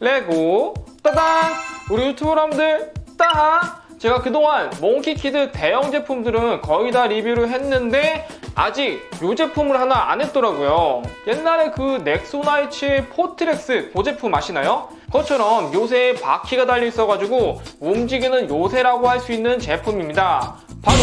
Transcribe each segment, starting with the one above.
레고 따당! 우리 유튜브 여러분들 따하! 제가 그동안 몽키키드 대형 제품들은 거의 다 리뷰를 했는데 아직 이 제품을 하나 안 했더라고요. 옛날에 그 넥소나이츠의 포트렉스 그 제품 아시나요? 그것처럼 요새에 바퀴가 달려 있어가지고 움직이는 요새라고 할 수 있는 제품입니다. 바로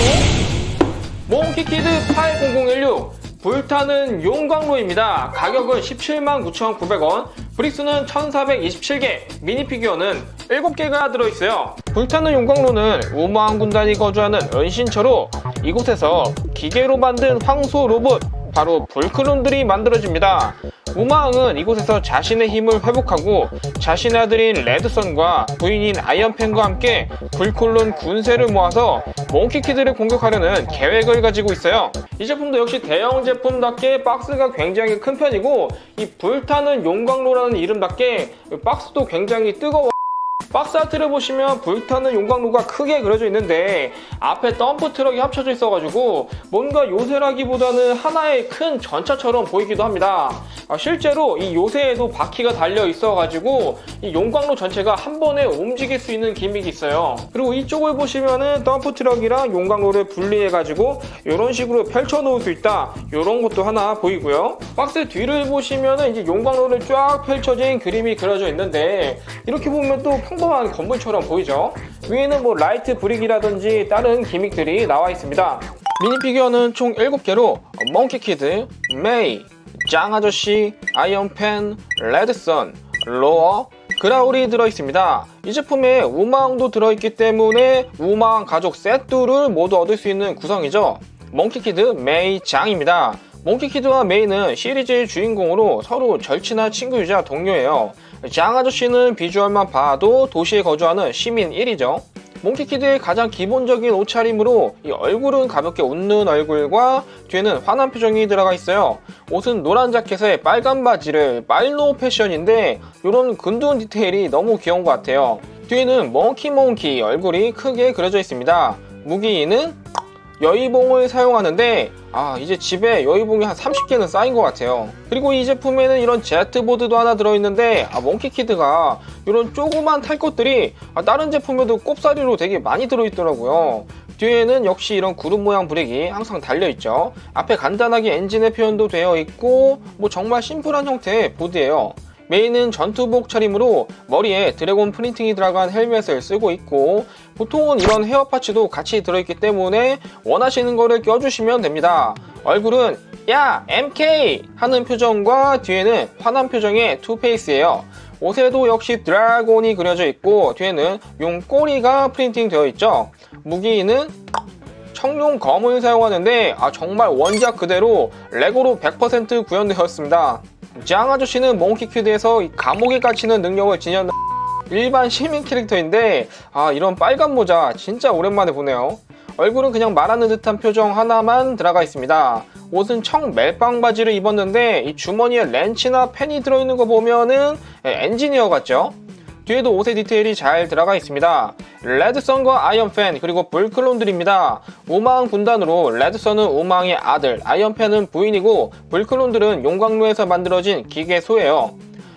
몽키키드 80016 불타는 용광로입니다. 가격은 179,900원, 브릭스는 1427개, 미니피규어는 7개가 들어있어요. 불타는 용광로는 우마왕 군단이 거주하는 은신처로 이곳에서 기계로 만든 황소 로봇, 바로 불클론들이 만들어집니다. 우마왕은 이곳에서 자신의 힘을 회복하고 자신의 아들인 레드선과 부인인 아이언팬과 함께 불클론 군세를 모아서 몽키키드를 공격하려는 계획을 가지고 있어요. 이 제품도 역시 대형 제품답게 박스가 굉장히 큰 편이고 이 불타는 용광로라는 이름답게 박스도 굉장히 뜨거워. 박스 아트를 보시면 불타는 용광로가 크게 그려져 있는데 앞에 덤프 트럭이 합쳐져 있어가지고 뭔가 요새라기보다는 하나의 큰 전차처럼 보이기도 합니다. 실제로 이 요새에도 바퀴가 달려 있어가지고 이 용광로 전체가 한 번에 움직일 수 있는 기믹이 있어요. 그리고 이쪽을 보시면은 덤프 트럭이랑 용광로를 분리해가지고 이런 식으로 펼쳐 놓을 수 있다, 이런 것도 하나 보이고요. 박스 뒤를 보시면은 이제 용광로를 쫙 펼쳐진 그림이 그려져 있는데 이렇게 보면 또 평범한 건물처럼 보이죠. 위에는 뭐 라이트 브릭이라든지 다른 기믹들이 나와 있습니다. 미니피규어는 총 7개로 몽키키드, 메이, 짱아저씨, 아이언팬, 레드선, 로어, 그라울이 들어있습니다. 이 제품에 우마왕도 들어있기 때문에 우마왕 가족 세트를 모두 얻을 수 있는 구성이죠. 몽키키드, 메이, 짱입니다. 몽키키드와 메이는 시리즈의 주인공으로 서로 절친한 친구이자 동료예요. 짱 아저씨는 비주얼만 봐도 도시에 거주하는 시민 1이죠. 몽키키드의 가장 기본적인 옷차림으로 이 얼굴은 가볍게 웃는 얼굴과 뒤에는 환한 표정이 들어가 있어요. 옷은 노란 자켓에 빨간 바지를 빨로 패션인데 이런 근두운 디테일이 너무 귀여운 것 같아요. 뒤에는 몽키 얼굴이 크게 그려져 있습니다. 무기는 여의봉을 사용하는데 이제 집에 여의봉이 한 30개는 쌓인 것 같아요. 그리고 이 제품에는 이런 제트보드도 하나 들어있는데 몽키키드가 이런 조그만 탈 것들이 다른 제품에도 꼽사리로 되게 많이 들어있더라고요. 뒤에는 역시 이런 구름 모양 브렉이 항상 달려있죠. 앞에 간단하게 엔진의 표현도 되어 있고 뭐 정말 심플한 형태의 보드예요. 메인은 전투복 차림으로 머리에 드래곤 프린팅이 들어간 헬멧을 쓰고 있고 보통은 이런 헤어 파츠도 같이 들어있기 때문에 원하시는 거를 껴주시면 됩니다. 얼굴은 야 MK 하는 표정과 뒤에는 화난 표정의 투페이스예요. 옷에도 역시 드래곤이 그려져 있고 뒤에는 용 꼬리가 프린팅 되어 있죠. 무기는 청룡 검을 사용하는데 정말 원작 그대로 레고로 100% 구현되었습니다. 짱 아저씨는 몽키키드에서 감옥에 갇히는 능력을 지닌 일반 시민 캐릭터인데 이런 빨간 모자 진짜 오랜만에 보네요. 얼굴은 그냥 말하는 듯한 표정 하나만 들어가 있습니다. 옷은 청 멜빵 바지를 입었는데 이 주머니에 렌치나 펜이 들어있는 거 보면은 엔지니어 같죠? 뒤에도 옷의 디테일이 잘 들어가 있습니다. 레드선과 아이언팬 그리고 불클론들입니다. 우마왕 군단으로 레드선은 우마왕의 아들, 아이언팬은 부인이고 불클론들은 용광로에서 만들어진 기계소예요.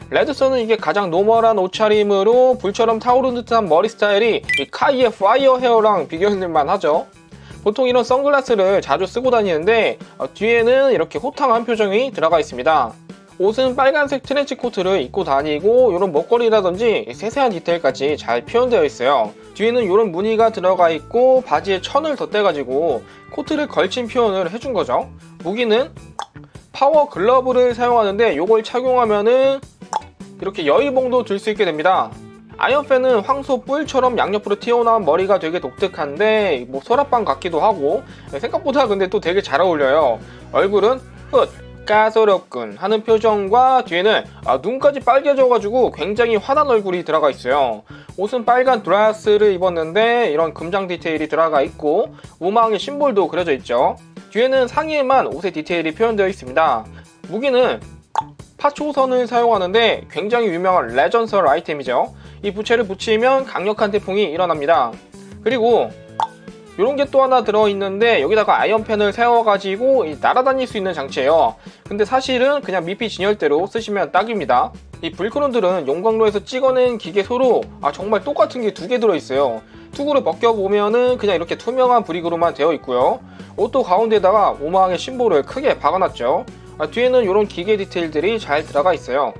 레드선은 이게 가장 노멀한 옷차림으로 불처럼 타오르는 듯한 머리 스타일이 이 카이의 파이어 헤어랑 비교해볼만 하죠. 보통 이런 선글라스를 자주 쓰고 다니는데 뒤에는 이렇게 호탕한 표정이 들어가 있습니다. 옷은 빨간색 트렌치 코트를 입고 다니고 이런 목걸이라든지 세세한 디테일까지 잘 표현되어 있어요. 뒤에는 이런 무늬가 들어가 있고 바지에 천을 덧대가지고 코트를 걸친 표현을 해준 거죠. 무기는 파워 글러브를 사용하는데 이걸 착용하면은 이렇게 여의봉도 들 수 있게 됩니다. 아이언팬은 황소 뿔처럼 양옆으로 튀어나온 머리가 되게 독특한데 뭐 소라빵 같기도 하고 생각보다 근데 또 되게 잘 어울려요. 얼굴은 까소렵군 하는 표정과 뒤에는 눈까지 빨개져가지고 굉장히 환한 얼굴이 들어가 있어요. 옷은 빨간 드레스를 입었는데 이런 금장 디테일이 들어가 있고 우마왕의 심볼도 그려져 있죠. 뒤에는 상의에만 옷의 디테일이 표현되어 있습니다. 무기는 파초선을 사용하는데 굉장히 유명한 레전설 아이템이죠. 이 부채를 붙이면 강력한 태풍이 일어납니다. 그리고 이런 게 또 하나 들어있는데 여기다가 아이언팬을 세워가지고 날아다닐 수 있는 장치예요. 근데 사실은 그냥 미피 진열대로 쓰시면 딱입니다. 이 불크론들은 용광로에서 찍어낸 기계소로 정말 똑같은 게 2개 들어있어요. 투구를 벗겨보면은 그냥 이렇게 투명한 브릭으로만 되어 있고요. 옷도 가운데다가 오마왕의 심볼을 크게 박아놨죠. 뒤에는 이런 기계 디테일들이 잘 들어가 있어요.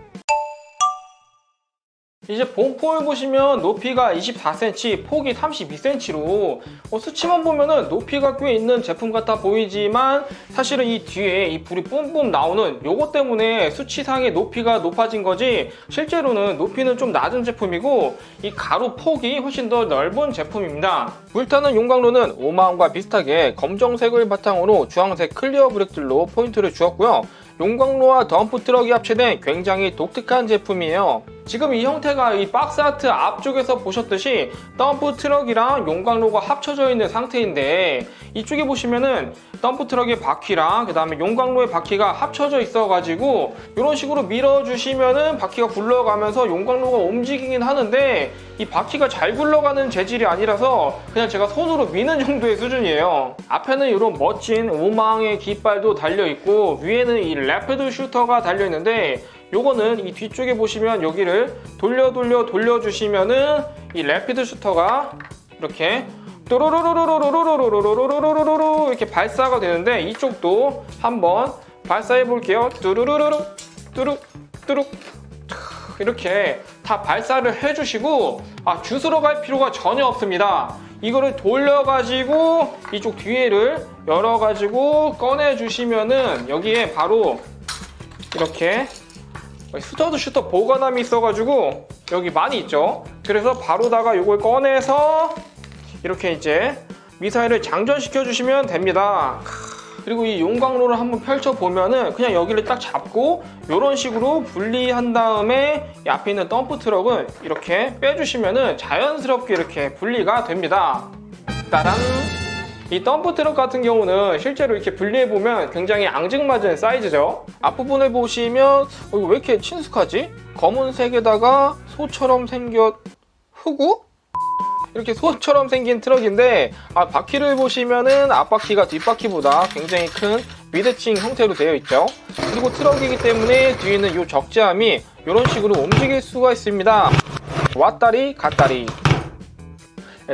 이제 본포를 보시면 높이가 24cm, 폭이 32cm로 수치만 보면은 높이가 꽤 있는 제품 같아 보이지만 사실은 이 뒤에 이 불이 뿜뿜 나오는 요거 때문에 수치상의 높이가 높아진 거지, 실제로는 높이는 좀 낮은 제품이고 이 가로 폭이 훨씬 더 넓은 제품입니다. 불타는 용광로는 오마왕과 비슷하게 검정색을 바탕으로 주황색 클리어 브릭들로 포인트를 주었고요. 용광로와 덤프트럭이 합체된 굉장히 독특한 제품이에요. 지금 이 형태가 이 박스 아트 앞쪽에서 보셨듯이 덤프트럭이랑 용광로가 합쳐져 있는 상태인데, 이쪽에 보시면은 덤프트럭의 바퀴랑 그 다음에 용광로의 바퀴가 합쳐져 있어가지고 이런 식으로 밀어주시면은 바퀴가 굴러가면서 용광로가 움직이긴 하는데, 이 바퀴가 잘 굴러가는 재질이 아니라서 그냥 제가 손으로 미는 정도의 수준이에요. 앞에는 이런 멋진 오마왕의 깃발도 달려있고 위에는 이 래피드 슈터가 달려있는데, 요거는 이 뒤쪽에 보시면 여기를 돌려주시면은 이 래피드 슈터가 이렇게 뚜루루루루루루루루루루루루루루루 이렇게 발사가 되는데, 이쪽도 한번 발사해 볼게요. 뚜루루루루 뚜룩 뚜룩 이렇게 다 발사를 해주시고 주스러 갈 필요가 전혀 없습니다. 이거를 돌려가지고 이쪽 뒤에를 열어가지고 꺼내주시면은 여기에 바로 이렇게 스터드 슈터 보관함이 있어가지고 여기 많이 있죠. 그래서 바로다가 이걸 꺼내서 이렇게 이제 미사일을 장전시켜 주시면 됩니다. 그리고 이 용광로를 한번 펼쳐보면은 그냥 여기를 딱 잡고 이런 식으로 분리한 다음에 이 앞에 있는 덤프 트럭은 이렇게 빼주시면은 자연스럽게 이렇게 분리가 됩니다. 따란! 이 덤프 트럭 같은 경우는 실제로 이렇게 분리해보면 굉장히 앙증맞은 사이즈죠. 앞부분을 보시면 왜 이렇게 친숙하지? 검은색에다가 소처럼 생겼... 흑우? 이렇게 소처럼 생긴 트럭인데 바퀴를 보시면은 앞바퀴가 뒷바퀴보다 굉장히 큰 비대칭 형태로 되어 있죠. 그리고 트럭이기 때문에 뒤에는 이 적재함이 이런 식으로 움직일 수가 있습니다. 왔다리 갔다리.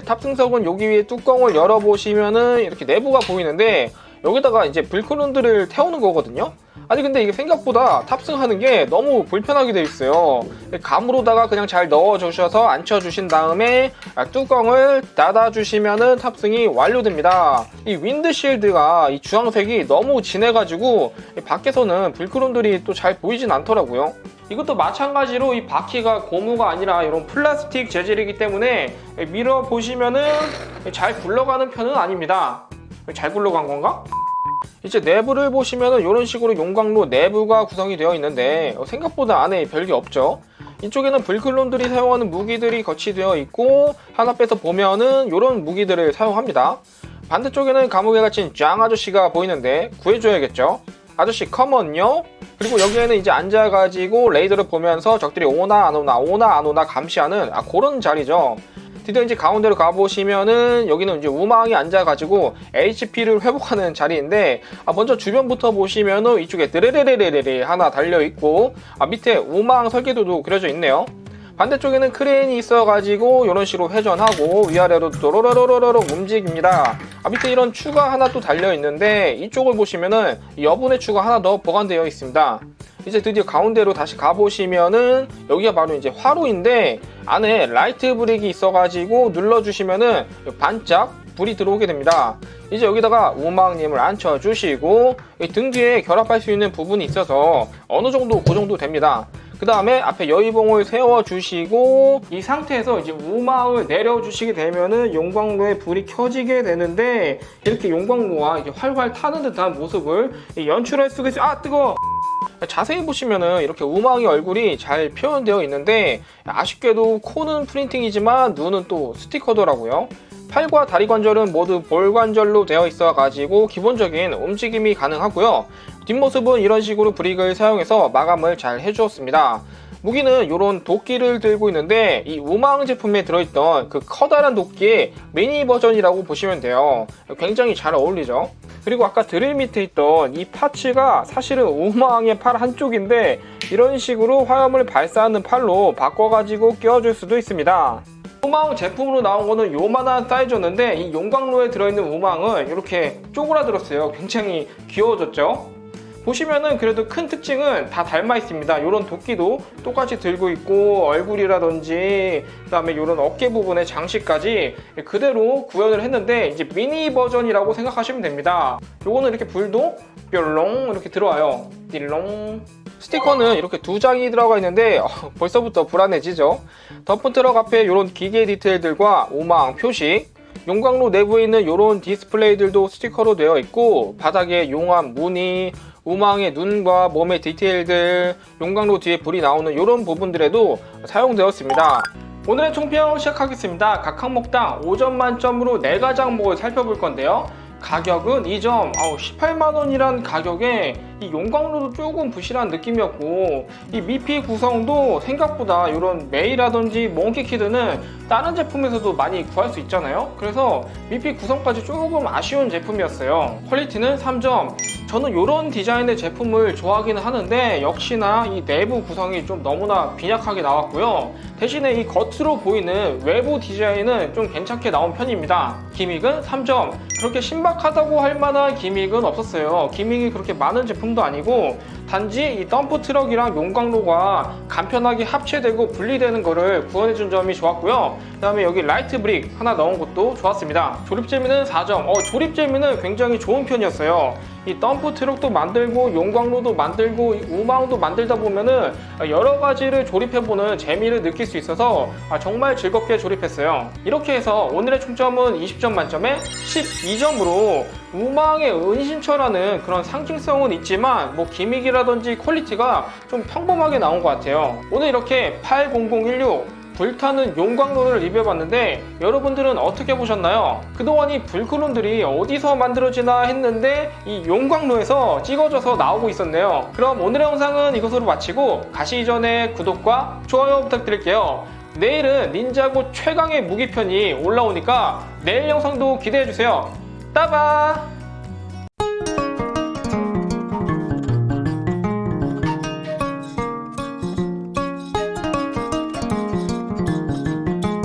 탑승석은 여기 위에 뚜껑을 열어보시면은 이렇게 내부가 보이는데, 여기다가 이제 불크론들을 태우는 거거든요. 아니 근데 이게 생각보다 탑승하는 게 너무 불편하게 되어 있어요. 감으로다가 그냥 잘 넣어주셔서 앉혀주신 다음에 뚜껑을 닫아주시면은 탑승이 완료됩니다. 이 윈드실드가 이 주황색이 너무 진해가지고 밖에서는 불크론들이 또 잘 보이진 않더라고요. 이것도 마찬가지로 이 바퀴가 고무가 아니라 이런 플라스틱 재질이기 때문에 밀어보시면은 잘 굴러가는 편은 아닙니다. 잘 굴러간 건가? 이제 내부를 보시면은 이런 식으로 용광로 내부가 구성이 되어 있는데 생각보다 안에 별게 없죠. 이쪽에는 불클론들이 사용하는 무기들이 거치되어 있고, 하나 빼서 보면은 이런 무기들을 사용합니다. 반대쪽에는 감옥에 갇힌 짱 아저씨가 보이는데 구해줘야겠죠. 아저씨 컴온요. 그리고 여기에는 이제 앉아가지고 레이더를 보면서 적들이 오나 안 오나 오나 안 오나 감시하는 그런 자리죠. 드디어 이제 가운데로 가보시면은 여기는 이제 우마왕이 앉아가지고 HP를 회복하는 자리인데, 먼저 주변부터 보시면은 이쪽에 드레레레레레 하나 달려있고 밑에 우마왕 설계도도 그려져 있네요. 반대쪽에는 크레인이 있어가지고 이런 식으로 회전하고 위아래로 도로로로로로 움직입니다. 밑에 이런 추가 하나 또 달려있는데, 이쪽을 보시면은 여분의 추가 하나 더 보관되어 있습니다. 이제 드디어 가운데로 다시 가보시면은 여기가 바로 이제 화로인데, 안에 라이트 브릭이 있어가지고 눌러주시면은 반짝 불이 들어오게 됩니다. 이제 여기다가 우마왕님을 앉혀주시고 등 뒤에 결합할 수 있는 부분이 있어서 어느 정도 고정도 됩니다. 그 다음에 앞에 여의봉을 세워주시고 이 상태에서 이제 우마왕을 내려주시게 되면은 용광로에 불이 켜지게 되는데, 이렇게 용광로가 이렇게 활활 타는 듯한 모습을 연출할 수가 있어요. 뜨거워! 자세히 보시면은 이렇게 우마왕의 얼굴이 잘 표현되어 있는데, 아쉽게도 코는 프린팅이지만 눈은 또 스티커더라고요. 팔과 다리 관절은 모두 볼 관절로 되어 있어 가지고 기본적인 움직임이 가능하고요. 뒷모습은 이런 식으로 브릭을 사용해서 마감을 잘 해주었습니다. 무기는 이런 도끼를 들고 있는데 이 우망 제품에 들어있던 그 커다란 도끼의 미니 버전이라고 보시면 돼요. 굉장히 잘 어울리죠. 그리고 아까 드릴 밑에 있던 이 파츠가 사실은 우망의 팔 한쪽인데 이런 식으로 화염을 발사하는 팔로 바꿔가지고 끼워줄 수도 있습니다. 우망 제품으로 나온 거는 요만한 사이즈였는데 이 용광로에 들어있는 우망은 이렇게 쪼그라들었어요. 굉장히 귀여워졌죠? 보시면은 그래도 큰 특징은 다 닮아 있습니다. 이런 도끼도 똑같이 들고 있고 얼굴이라든지 그다음에 이런 어깨 부분의 장식까지 그대로 구현을 했는데 이제 미니 버전이라고 생각하시면 됩니다. 요거는 이렇게 불도 뾰롱 이렇게 들어와요. 띠롱. 스티커는 이렇게 2장이 들어가 있는데 벌써부터 불안해지죠. 덤프 트럭 앞에 이런 기계 디테일들과 우망 표식, 용광로 내부에 있는 이런 디스플레이들도 스티커로 되어 있고 바닥에 용암 무늬, 우망의 눈과 몸의 디테일들, 용광로 뒤에 불이 나오는 이런 부분들에도 사용되었습니다. 오늘의 총평을 시작하겠습니다. 각 항목당 5점 만점으로 4가지 항목을 살펴볼 건데요. 가격은 2점, 18만원이란 가격에 이 용광로도 조금 부실한 느낌이었고 이 미피 구성도 생각보다 이런 메이라든지 몽키키드는 다른 제품에서도 많이 구할 수 있잖아요. 그래서 미피 구성까지 조금 아쉬운 제품이었어요. 퀄리티는 3점. 저는 이런 디자인의 제품을 좋아하기는 하는데 역시나 이 내부 구성이 좀 너무나 빈약하게 나왔고요. 대신에 이 겉으로 보이는 외부 디자인은 좀 괜찮게 나온 편입니다. 기믹은 3점. 그렇게 신박하다고 할 만한 기믹은 없었어요. 기믹이 그렇게 많은 제품도 아니고 단지 이 덤프 트럭이랑 용광로가 간편하게 합체되고 분리되는 거를 구현해준 점이 좋았고요. 그 다음에 여기 라이트 브릭 하나 넣은 것도 좋았습니다. 조립 재미는 4점. 조립 재미는 굉장히 좋은 편이었어요. 이 덤프 트럭도 만들고 용광로도 만들고 우망도 만들다 보면은 여러 가지를 조립해보는 재미를 느낄 수 있어서 정말 즐겁게 조립했어요. 이렇게 해서 오늘의 총점은 20점 만점에 12점으로 우망의 은신처라는 그런 상징성은 있지만 뭐 기믹이라든지 퀄리티가 좀 평범하게 나온 것 같아요. 오늘 이렇게 80016 불타는 용광로를 리뷰해봤는데 여러분들은 어떻게 보셨나요? 그동안 이 불크론들이 어디서 만들어지나 했는데 이 용광로에서 찍어져서 나오고 있었네요. 그럼 오늘의 영상은 이것으로 마치고 가시기 전에 구독과 좋아요 부탁드릴게요. 내일은 닌자고 최강의 무기편이 올라오니까 내일 영상도 기대해주세요. 따바!